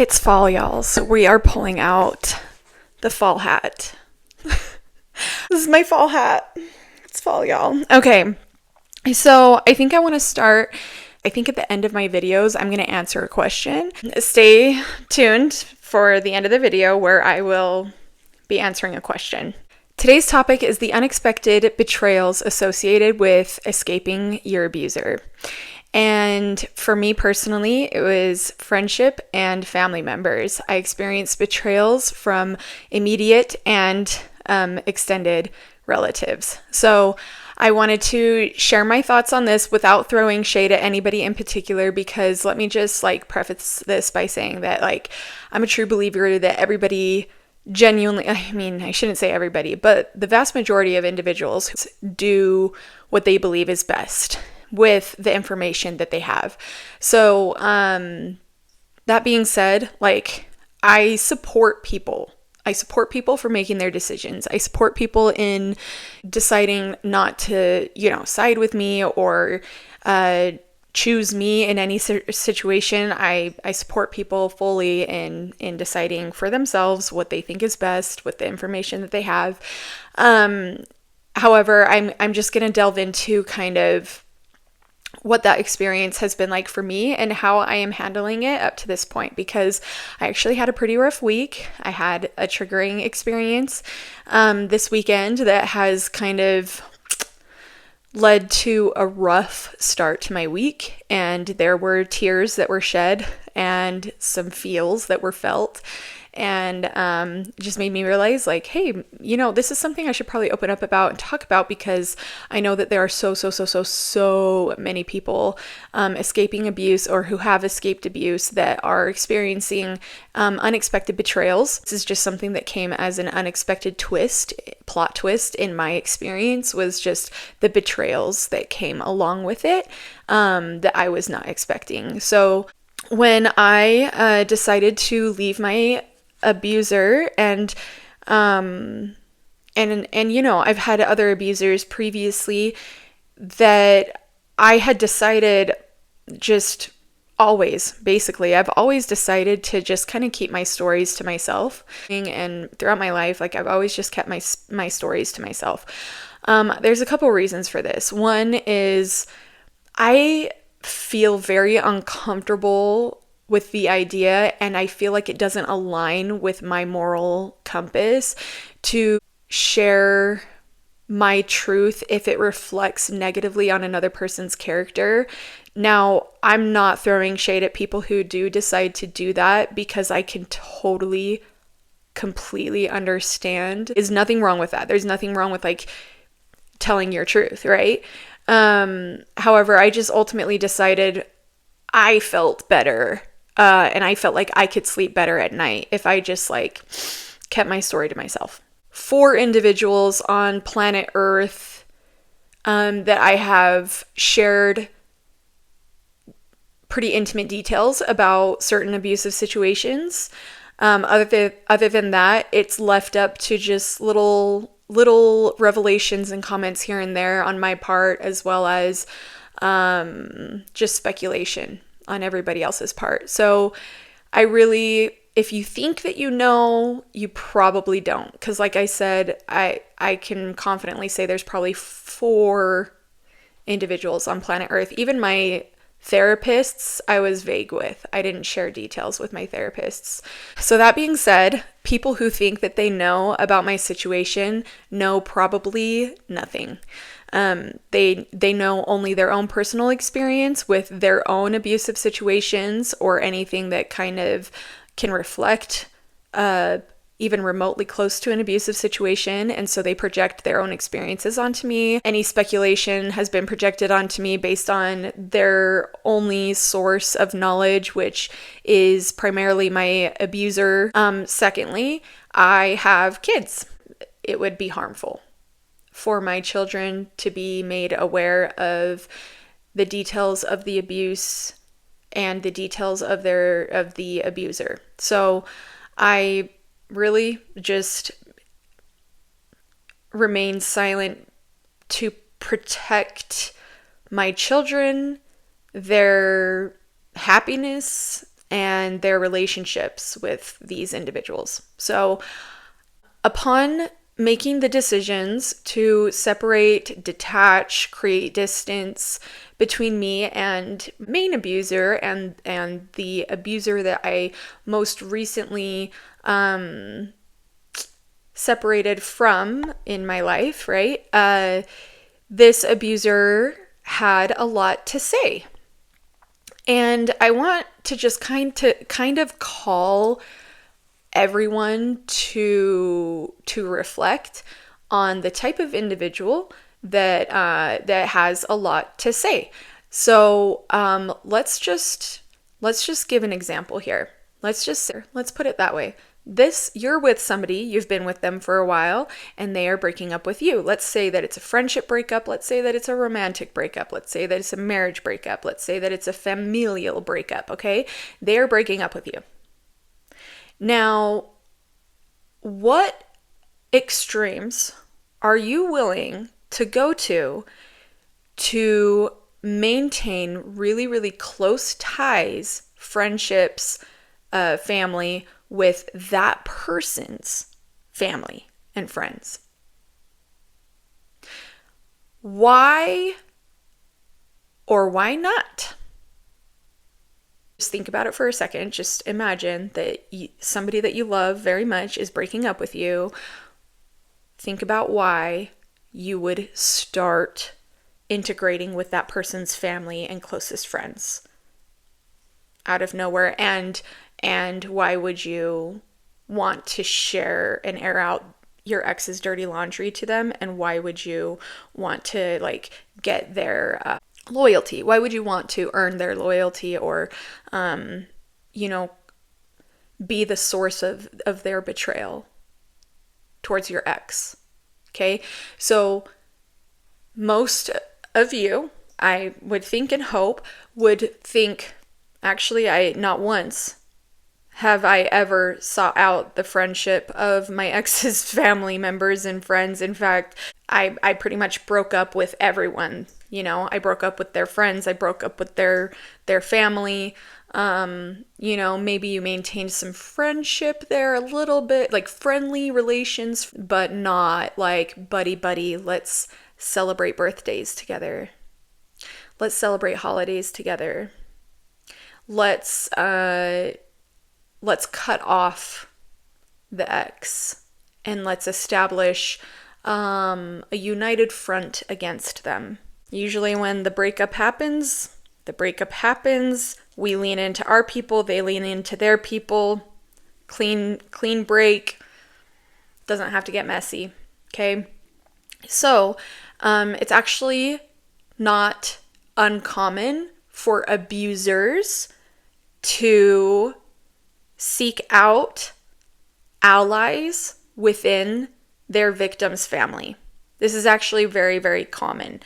It's fall, y'all, so we are pulling out the fall hat. This is my fall hat. It's fall, y'all. Okay, so I think I want to start. I think at the end of my videos, I'm going to answer a question. Stay tuned for the end of the video where I will be answering a question. Today's topic is the unexpected betrayals associated with escaping your abuser. And for me personally, it was friendship and family members. I experienced betrayals from immediate and extended relatives. So I wanted to share my thoughts on this without throwing shade at anybody in particular, because let me just preface this by saying that I'm a true believer that everybody genuinely, I shouldn't say everybody, but the vast majority of individuals do what they believe is best with the information that they have. So, that being said, I support people. I support people for making their decisions. I support people in deciding not to, side with me or choose me in any situation. I support people fully in deciding for themselves what they think is best with the information that they have. However, I'm just going to delve into kind of what that experience has been like for me and how I am handling it up to this point, because I actually had a pretty rough week. I had a triggering experience this weekend that has kind of led to a rough start to my week, and there were tears that were shed and some feels that were felt, and it just made me realize hey, this is something I should probably open up about and talk about, because I know that there are so many people escaping abuse or who have escaped abuse that are experiencing unexpected betrayals. This is just something that came as an unexpected plot twist in my experience, was just the betrayals that came along with it that I was not expecting. So when I decided to leave my abuser, and I've had other abusers previously, that I had decided I've always decided to just kind of keep my stories to myself. And throughout my life, I've always just kept my stories to myself. There's a couple reasons for this. One is I feel very uncomfortable with the idea, and I feel like it doesn't align with my moral compass to share my truth if it reflects negatively on another person's character. Now, I'm not throwing shade at people who do decide to do that, because I can totally, completely understand. There's nothing wrong with that. There's nothing wrong with telling your truth, right? However, I just ultimately decided I felt better. And I felt like I could sleep better at night if I just kept my story to myself. 4 individuals on planet Earth that I have shared pretty intimate details about certain abusive situations. Other than that, it's left up to just little revelations and comments here and there on my part, as well as just speculation on everybody else's part. So if you think that you probably don't. Because like I said, I can confidently say there's probably 4 individuals on planet Earth. Even my therapists, I was vague with. I didn't share details with my therapists. So that being said, people who think that they know about my situation know probably nothing. They know only their own personal experience with their own abusive situations, or anything that kind of can reflect even remotely close to an abusive situation, and so they project their own experiences onto me. Any speculation has been projected onto me based on their only source of knowledge, which is primarily my abuser. Secondly, I have kids. It would be harmful for my children to be made aware of the details of the abuse and the details of the abuser. So I really just remain silent to protect my children, their happiness, and their relationships with these individuals. So upon making the decisions to separate, detach, create distance between me and main abuser and the abuser that I most recently separated from in my life, right? This abuser had a lot to say. And I want to just kind of call everyone to reflect on the type of individual that that has a lot to say. So let's just give an example here. Let's put it that way. You're with somebody, you've been with them for a while, and they are breaking up with you. Let's say that it's a friendship breakup. Let's say that it's a romantic breakup. Let's say that it's a marriage breakup. Let's say that it's a familial breakup, okay? They are breaking up with you. Now, what extremes are you willing to go to maintain really, really close ties, friendships, family with that person's family and friends? Why or why not? Just think about it for a second. Just imagine that somebody that you love very much is breaking up with you. Think about why you would start integrating with that person's family and closest friends out of nowhere, and why would you want to share and air out your ex's dirty laundry to them, and why would you want to get their loyalty? Why would you want to earn their loyalty or be the source of their betrayal towards your ex? Okay, so most of you, I would think and hope, would think, actually, I not once have I ever sought out the friendship of my ex's family members and friends. In fact, I pretty much broke up with everyone. I broke up with their friends. I broke up with their family. Maybe you maintained some friendship there a little bit, like friendly relations, but not like buddy. Let's celebrate birthdays together. Let's celebrate holidays together. Let's cut off the ex and let's establish a united front against them. Usually when the breakup happens, we lean into our people, they lean into their people. Clean break. Doesn't have to get messy, okay? So, it's actually not uncommon for abusers to seek out allies within their victim's family. This is actually very, very common.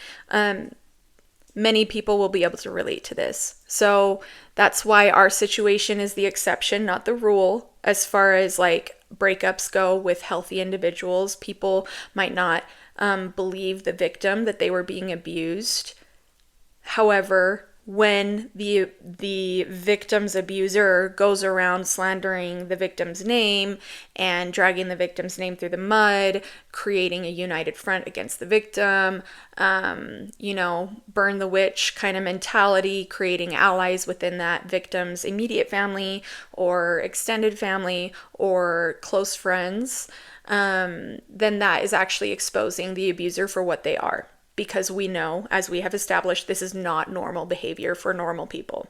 Many people will be able to relate to this. So that's why our situation is the exception, not the rule. As far as breakups go with healthy individuals, people might not believe the victim that they were being abused. However, when the victim's abuser goes around slandering the victim's name and dragging the victim's name through the mud, creating a united front against the victim, burn the witch kind of mentality, creating allies within that victim's immediate family or extended family or close friends, then that is actually exposing the abuser for what they are. Because we know, as we have established, this is not normal behavior for normal people.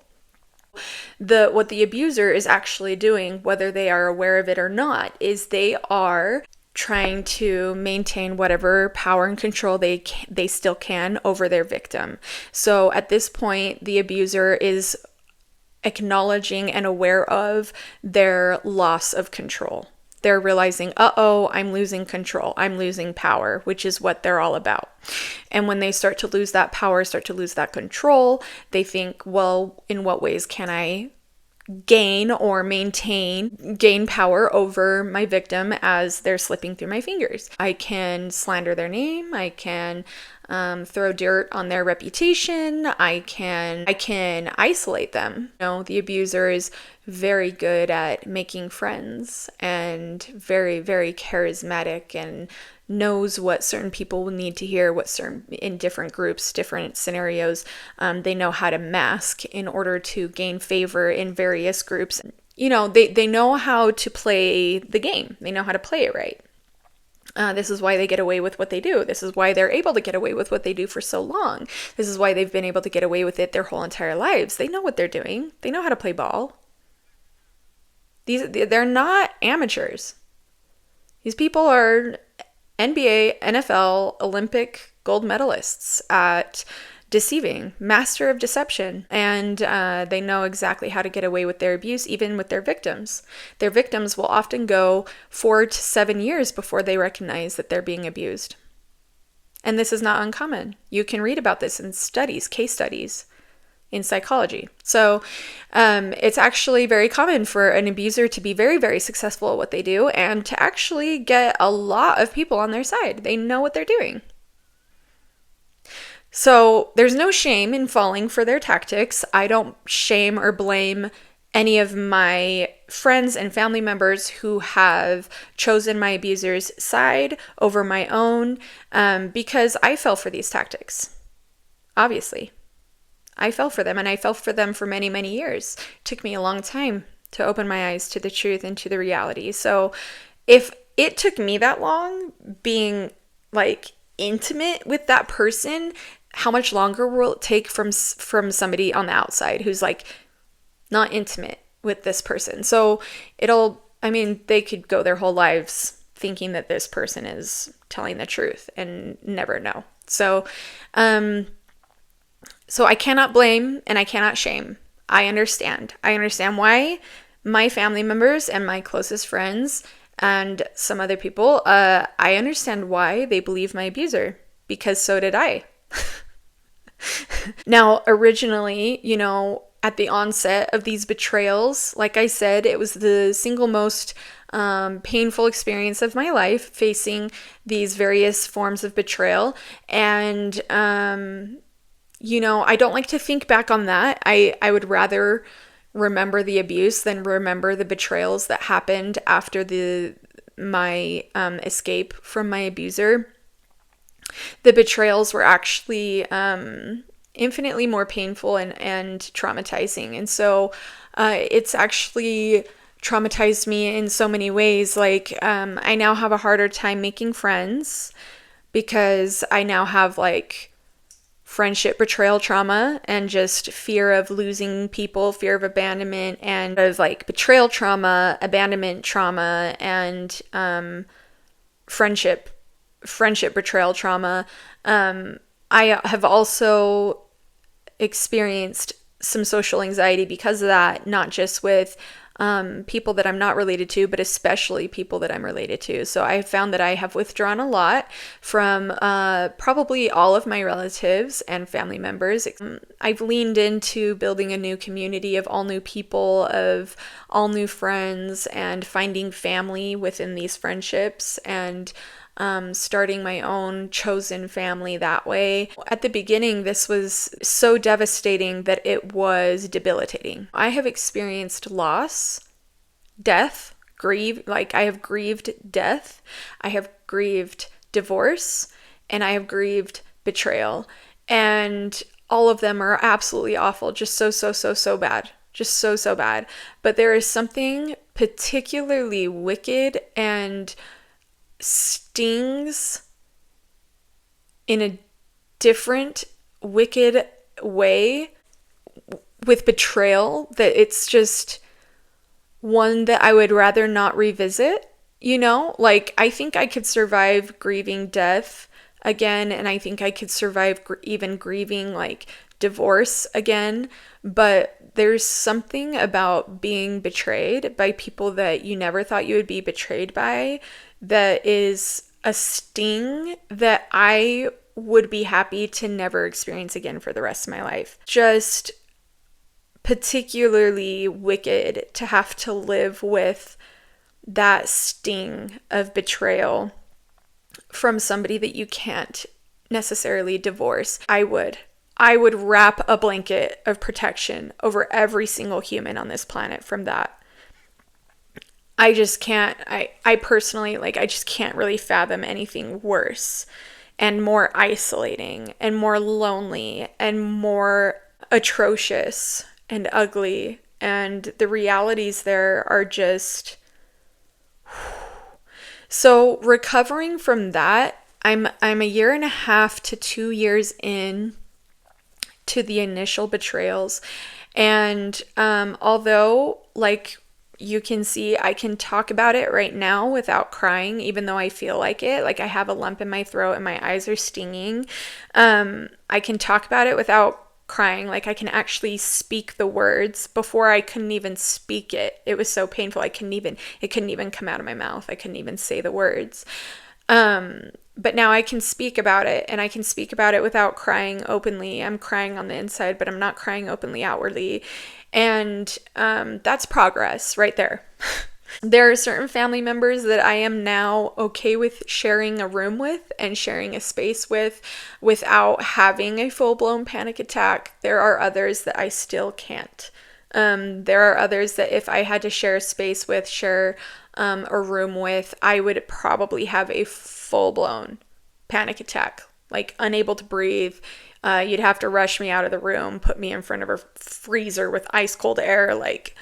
What the abuser is actually doing, whether they are aware of it or not, is they are trying to maintain whatever power and control they still can over their victim. So at this point, the abuser is acknowledging and aware of their loss of control. They're realizing, I'm losing control. I'm losing power, which is what they're all about. And when they start to lose that power, start to lose that control, they think, well, in what ways can I gain or gain power over my victim as they're slipping through my fingers? I can slander their name. I can throw dirt on their reputation. I can isolate them. The abuser is very good at making friends and very, very charismatic and knows what certain people will need to hear, in different groups, different scenarios. They know how to mask in order to gain favor in various groups. They know how to play the game. They know how to play it right. This is why they get away with what they do. This is why they're able to get away with what they do for so long. This is why they've been able to get away with it their whole entire lives. They know what they're doing. They know how to play ball. They're not amateurs. These people are NBA, NFL, Olympic gold medalists at deceiving, master of deception, and they know exactly how to get away with their abuse, even with their victims. Their victims will often go 4 to 7 years before they recognize that they're being abused. And this is not uncommon. You can read about this in case studies in psychology. So it's actually very common for an abuser to be very, very successful at what they do and to actually get a lot of people on their side. They know what they're doing. So there's no shame in falling for their tactics. I don't shame or blame any of my friends and family members who have chosen my abuser's side over my own, because I fell for these tactics. Obviously, I fell for them, and I fell for them for many, many years. It took me a long time to open my eyes to the truth and to the reality. So if it took me that long being intimate with that person, how much longer will it take from somebody on the outside who's not intimate with this person? So they could go their whole lives thinking that this person is telling the truth and never know. So I cannot blame and I cannot shame. I understand why my family members and my closest friends and some other people, I understand why they believe my abuser, because so did I. Now, originally, at the onset of these betrayals, like I said, it was the single most painful experience of my life, facing these various forms of betrayal. And, I don't like to think back on that. I would rather remember the abuse than remember the betrayals that happened after my escape from my abuser. The betrayals were actually infinitely more painful and traumatizing. And so it's actually traumatized me in so many ways. I now have a harder time making friends because I now have friendship betrayal trauma and just fear of losing people, fear of abandonment, and of betrayal trauma, abandonment trauma, and friendship betrayal trauma. I have also experienced some social anxiety because of that, not just with people that I'm not related to, but especially people that I'm related to. So I found that I have withdrawn a lot from probably all of my relatives and family members. I've leaned into building a new community of all new people, of all new friends, and finding family within these friendships, and starting my own chosen family that way. At the beginning, this was so devastating that it was debilitating. I have experienced loss, death, I have grieved death, I have grieved divorce, and I have grieved betrayal. And all of them are absolutely awful, just so bad. Just so bad. But there is something particularly wicked and stings in a different wicked way with betrayal that it's just one that I would rather not revisit. I think I could survive grieving death again, and I think I could survive even grieving divorce again, but there's something about being betrayed by people that you never thought you would be betrayed by that is a sting that I would be happy to never experience again for the rest of my life. Just particularly wicked to have to live with that sting of betrayal from somebody that you can't necessarily divorce, I would wrap a blanket of protection over every single human on this planet from that. I just can't, I personally, like, I just can't really fathom anything worse and more isolating and more lonely and more atrocious and ugly. And the realities there are just... So recovering from that, I'm a year and a half to 2 years in to the initial betrayals. And although, like, you can see, I can talk about it right now without crying, even though I feel like it. Like, I have a lump in my throat and my eyes are stinging. I can talk about it without crying. Like, I can actually speak the words. Before, I couldn't even speak it. It was so painful. It couldn't even come out of my mouth. I couldn't even say the words. But now I can speak about it, and I can speak about it without crying openly. I'm crying on the inside, but I'm not crying openly outwardly. And that's progress right there. There are certain family members that I am now okay with sharing a room with and sharing a space with without having a full-blown panic attack. There are others that I still can't. There are others that if I had to share a space with, share a room with, I would probably have a full-blown panic attack, like unable to breathe. You'd have to rush me out of the room, put me in front of a freezer with ice cold air, like,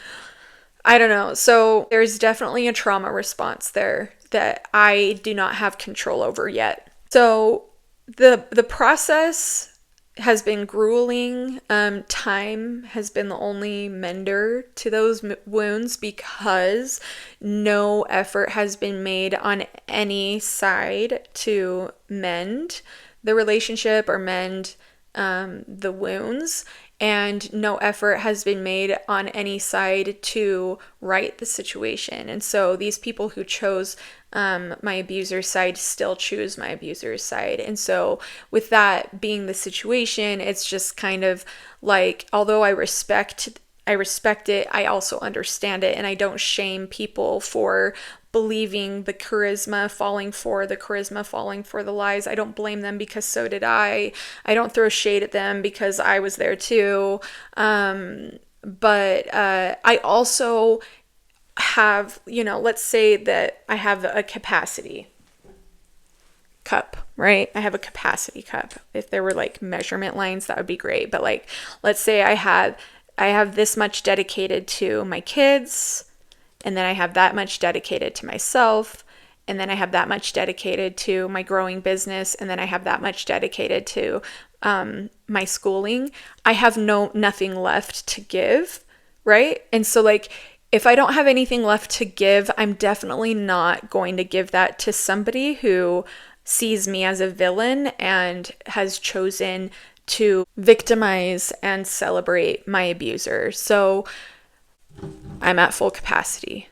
I don't know. So there's definitely a trauma response there that I do not have control over yet. So the process has been grueling. Time has been the only mender to those wounds because no effort has been made on any side to mend the relationship or mend the wounds, and no effort has been made on any side to right the situation. And so these people who chose my abuser's side still choose my abuser's side. And so with that being the situation, it's just kind of like, although I respect it, I also understand it, and I don't shame people for believing the charisma, falling for the lies. I don't blame them because so did I. I don't throw shade at them because I was there too. But I also have, let's say that I have a capacity cup, right? I have a capacity cup. If there were like measurement lines, that would be great. But like, let's say I have this much dedicated to my kids, and then I have that much dedicated to myself, and then I have that much dedicated to my growing business, and then I have that much dedicated to my schooling. I have nothing left to give, right? And so like, if I don't have anything left to give, I'm definitely not going to give that to somebody who sees me as a villain and has chosen to victimize and celebrate my abuser. So I'm at full capacity.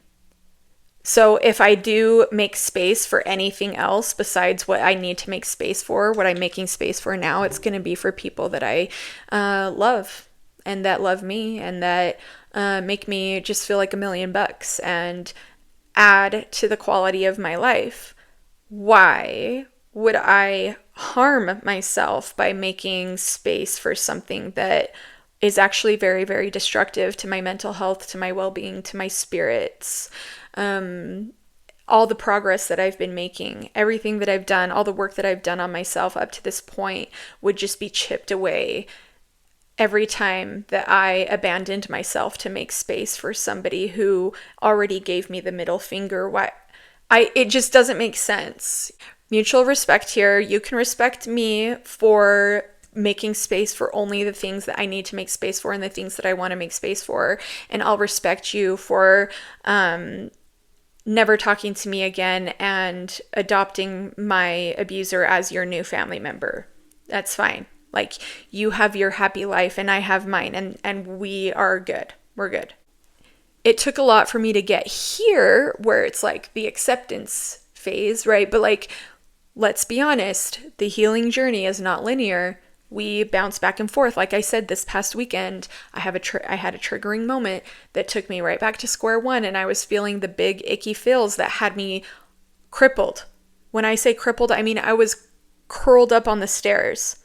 So if I do make space for anything else besides what I need to make space for, what I'm making space for now, it's going to be for people that I love and that love me and that make me just feel like $1,000,000 and add to the quality of my life. Why would I harm myself by making space for something that is actually very, very destructive to my mental health, to my well-being, to my spirits? All the progress that I've been making, everything that I've done, all the work that I've done on myself up to this point would just be chipped away every time that I abandoned myself to make space for somebody who already gave me the middle finger. It just doesn't make sense. Mutual respect here. You can respect me for making space for only the things that I need to make space for and the things that I want to make space for. And I'll respect you for never talking to me again and adopting my abuser as your new family member. That's fine. Like, you have your happy life and I have mine, and we are good. We're good. It took a lot for me to get here where it's like the acceptance phase, right? But like, let's be honest, the healing journey is not linear. We bounce back and forth. Like I said, this past weekend, I had a triggering moment that took me right back to square one, and I was feeling the big icky feels that had me crippled. When I say crippled, I mean I was curled up on the stairs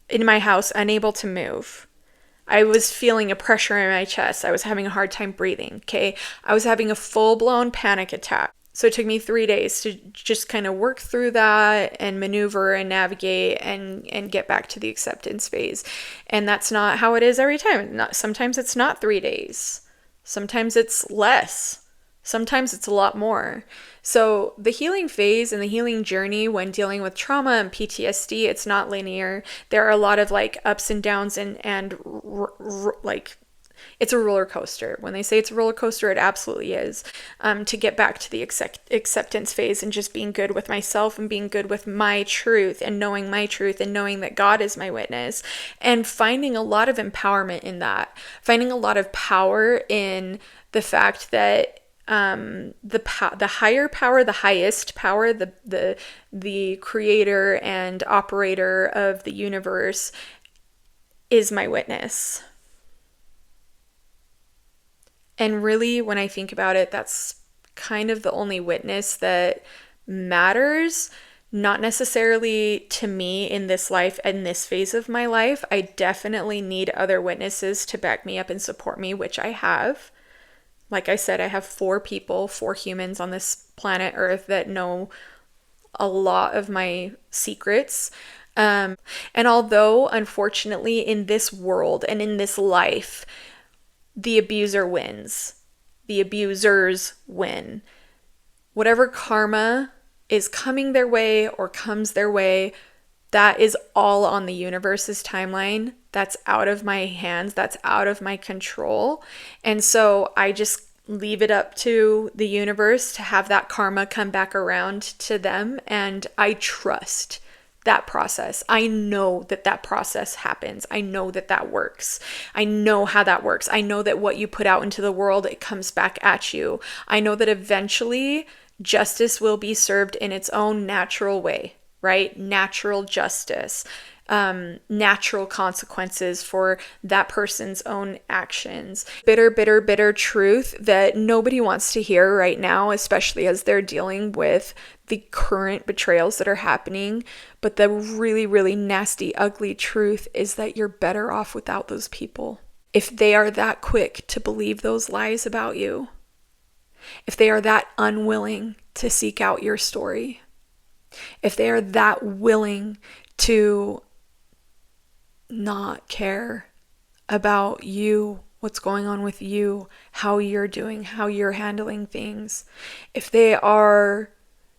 in my house, unable to move. I was feeling a pressure in my chest. I was having a hard time breathing, okay? I was having a full-blown panic attack. So it took me 3 days to just kind of work through that and maneuver and navigate and get back to the acceptance phase. And that's not how it is every time. Sometimes it's not 3 days. Sometimes it's less. Sometimes it's a lot more. So the healing phase and the healing journey when dealing with trauma and PTSD, it's not linear. There are a lot of like ups and downs and like it's a roller coaster. When they say it's a roller coaster, it absolutely is. To get back to the acceptance phase and just being good with myself and being good with my truth and knowing my truth and knowing that God is my witness and finding a lot of empowerment in that. Finding a lot of power in the fact that the higher power, the highest power, the creator and operator of the universe is my witness. And really, when I think about it, that's kind of the only witness that matters, not necessarily to me in this life and this phase of my life. I definitely need other witnesses to back me up and support me, which I have. Like I said, I have 4 humans on this planet Earth that know a lot of my secrets. And although, unfortunately, in this world and in this life, the abuser wins, the abusers win. Whatever karma is coming their way or comes their way, that is all on the universe's timeline. That's out of my hands. That's out of my control. And so I just leave it up to the universe to have that karma come back around to them. And I trust that process. I know that process happens. I know that works. I know how that works. I know that what you put out into the world, it comes back at you. I know that eventually justice will be served in its own natural way. Right? Natural justice, natural consequences for that person's own actions. Bitter truth that nobody wants to hear right now, especially as they're dealing with the current betrayals that are happening. But the really, really nasty, ugly truth is that you're better off without those people. If they are that quick to believe those lies about you, if they are that unwilling to seek out your story, if they are that willing to not care about you, what's going on with you, how you're doing, how you're handling things, if they are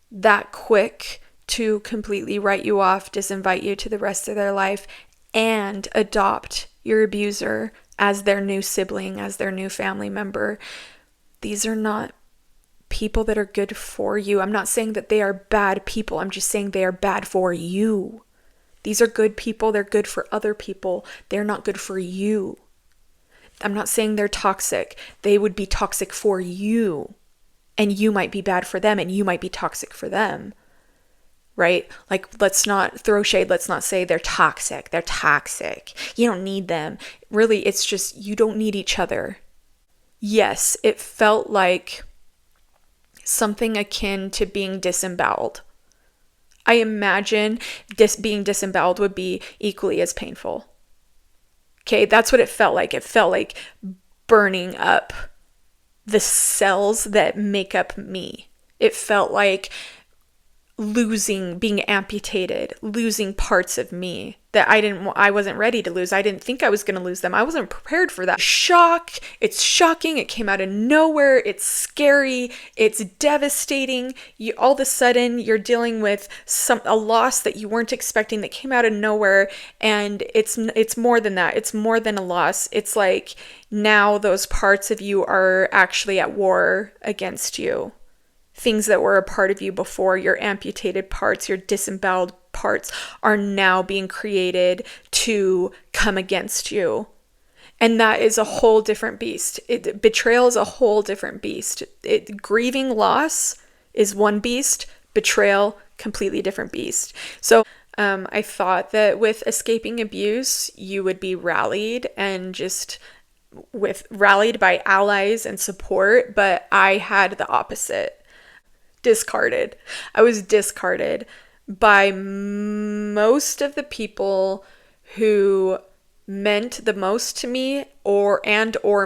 that quick to completely write you off, disinvite you to the rest of their life, and adopt your abuser as their new sibling, as their new family member, these are not people that are good for you. I'm not saying that they are bad people. I'm just saying they are bad for you. These are good people. They're good for other people. They're not good for you. I'm not saying they're toxic. They would be toxic for you. And you might be bad for them and you might be toxic for them. Right? Like, let's not throw shade. Let's not say they're toxic. They're toxic. You don't need them. Really, it's just you don't need each other. Yes, it felt like something akin to being disemboweled. I imagine being disemboweled would be equally as painful. Okay, that's what it felt like. It felt like burning up the cells that make up me. It felt like being amputated, losing parts of me that I wasn't ready to lose. I didn't think I was going to lose them. I wasn't prepared for that. Shock. It's shocking. It came out of nowhere. It's scary. It's devastating. All of a sudden you're dealing with a loss that you weren't expecting that came out of nowhere. And it's more than that. It's more than a loss. It's like now those parts of you are actually at war against you. Things that were a part of you before, your amputated parts, your disemboweled parts, are now being created to come against you. And that is a whole different beast. Betrayal is a whole different beast. Grieving loss is one beast. Betrayal, completely different beast. So I thought that with escaping abuse, you would be rallied by allies and support, but I had the opposite. Discarded. I was discarded by most of the people who meant the most to me or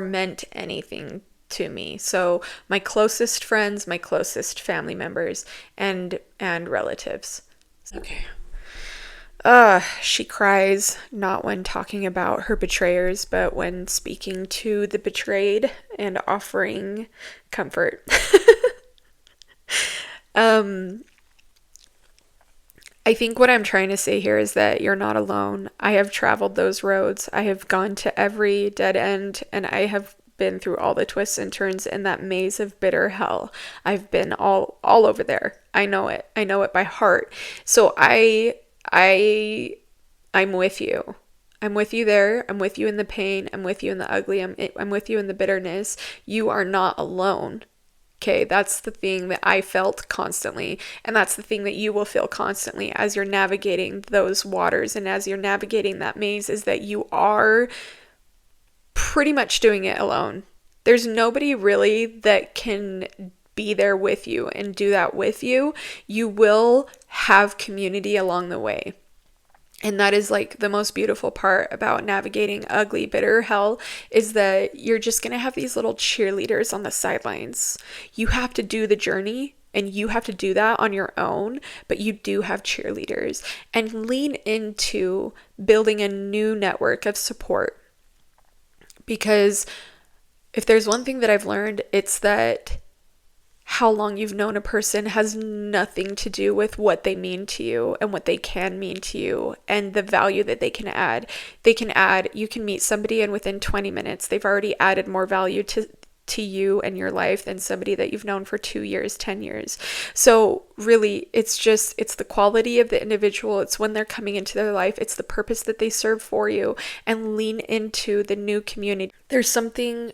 meant anything to me. So my closest friends, my closest family members, and relatives. Okay. She cries not when talking about her betrayers, but when speaking to the betrayed and offering comfort. I think what I'm trying to say here is that you're not alone. I have traveled those roads. I have gone to every dead end, and I have been through all the twists and turns in that maze of bitter hell. I've been all over there. I know it. I know it by heart. So I'm with you. I'm with you there. I'm with you in the pain. I'm with you in the ugly. I'm with you in the bitterness. You are not alone. Okay, that's the thing that I felt constantly, and that's the thing that you will feel constantly as you're navigating those waters and as you're navigating that maze, is that you are pretty much doing it alone. There's nobody really that can be there with you and do that with you. You will have community along the way. And that is like the most beautiful part about navigating ugly, bitter hell, is that you're just going to have these little cheerleaders on the sidelines. You have to do the journey and you have to do that on your own, but you do have cheerleaders, and lean into building a new network of support. Because if there's one thing that I've learned, it's that how long you've known a person has nothing to do with what they mean to you and what they can mean to you and the value that they can add. You can meet somebody and within 20 minutes, they've already added more value to you and your life than somebody that you've known for 2 years, 10 years. So really, it's the quality of the individual. It's when they're coming into their life. It's the purpose that they serve for you, and lean into the new community. There's something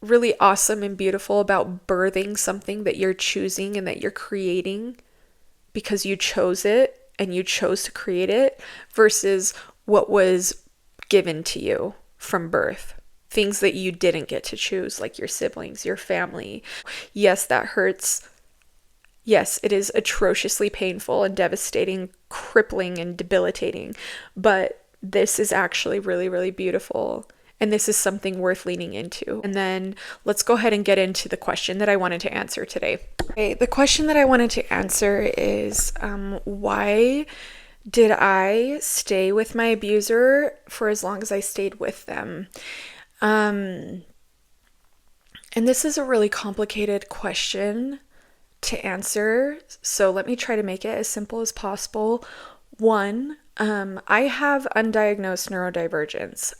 really awesome and beautiful about birthing something that you're choosing and that you're creating because you chose it and you chose to create it, versus what was given to you from birth. Things that you didn't get to choose, like your siblings, your family. Yes, that hurts. Yes, it is atrociously painful and devastating, crippling and debilitating, but this is actually really, really beautiful. And this is something worth leaning into. And then let's go ahead and get into the question that I wanted to answer today. Okay, the question that I wanted to answer is, why did I stay with my abuser for as long as I stayed with them? And this is a really complicated question to answer, so let me try to make it as simple as possible. One, I have undiagnosed neurodivergence.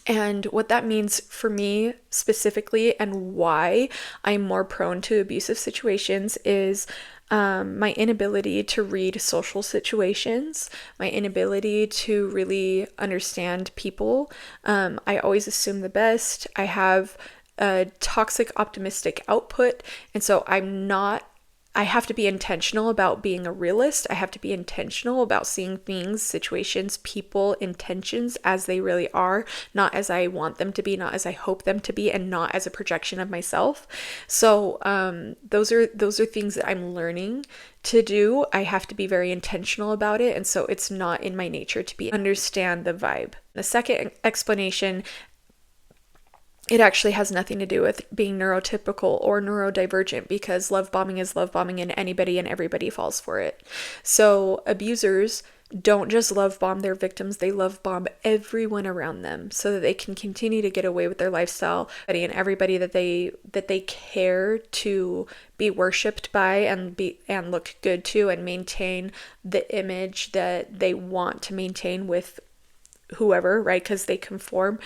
And what that means for me specifically, and why I'm more prone to abusive situations, is my inability to read social situations, my inability to really understand people. I always assume the best. I have a toxic optimistic output, and so I have to be intentional about being a realist. I have to be intentional about seeing things, situations, people, intentions as they really are, not as I want them to be, not as I hope them to be, and not as a projection of myself. So those are things that I'm learning to do. I have to be very intentional about it, and so it's not in my nature to understand the vibe. The second explanation, it actually has nothing to do with being neurotypical or neurodivergent, because love bombing is love bombing and anybody and everybody falls for it. So abusers don't just love bomb their victims, they love bomb everyone around them so that they can continue to get away with their lifestyle, and everybody that they care to be worshipped by and look good to and maintain the image that they want to maintain with whoever, right? Because they conform.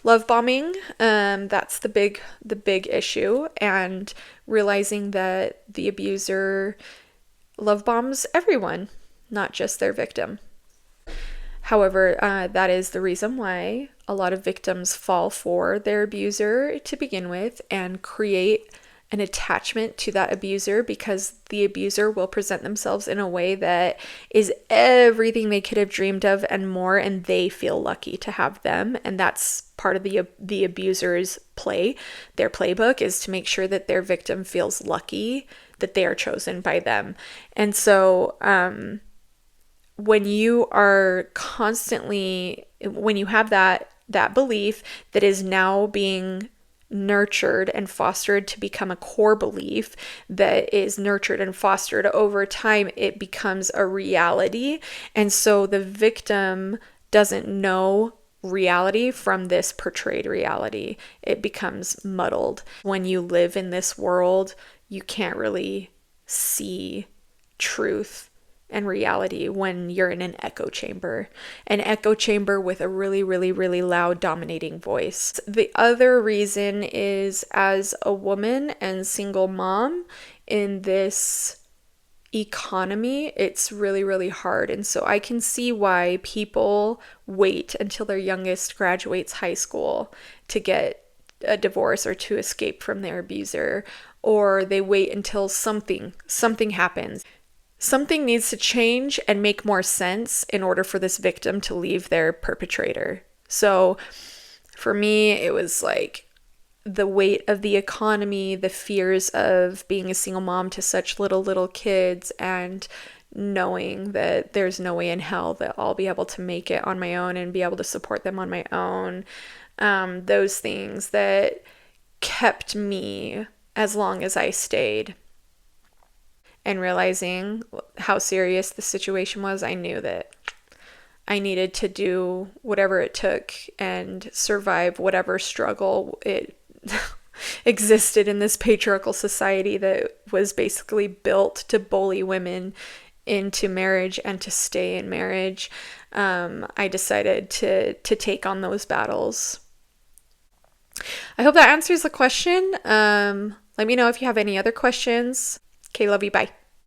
Love bombing, that's the big issue, and realizing that the abuser love bombs everyone, not just their victim. However, that is the reason why a lot of victims fall for their abuser to begin with and create an attachment to that abuser, because the abuser will present themselves in a way that is everything they could have dreamed of and more, and they feel lucky to have them. And that's part of the abuser's play. Their playbook is to make sure that their victim feels lucky that they are chosen by them. And so when you are constantly, when you have that belief that is now being nurtured and fostered to become a core belief that is nurtured and fostered over time, it becomes a reality. And so the victim doesn't know reality from this portrayed reality. It becomes muddled. When you live in this world, you can't really see truth and reality when you're in an echo chamber with a really, really, really loud, dominating voice. The other reason is, as a woman and single mom in this economy, it's really, really hard. And so I can see why people wait until their youngest graduates high school to get a divorce or to escape from their abuser, or they wait until something happens. Something needs to change and make more sense in order for this victim to leave their perpetrator. So for me, it was like the weight of the economy, the fears of being a single mom to such little kids, and knowing that there's no way in hell that I'll be able to make it on my own and be able to support them on my own. Those things that kept me as long as I stayed. And realizing how serious the situation was, I knew that I needed to do whatever it took and survive whatever struggle it existed in this patriarchal society that was basically built to bully women into marriage and to stay in marriage. I decided to take on those battles. I hope that answers the question. Let me know if you have any other questions. Okay, love you. Bye.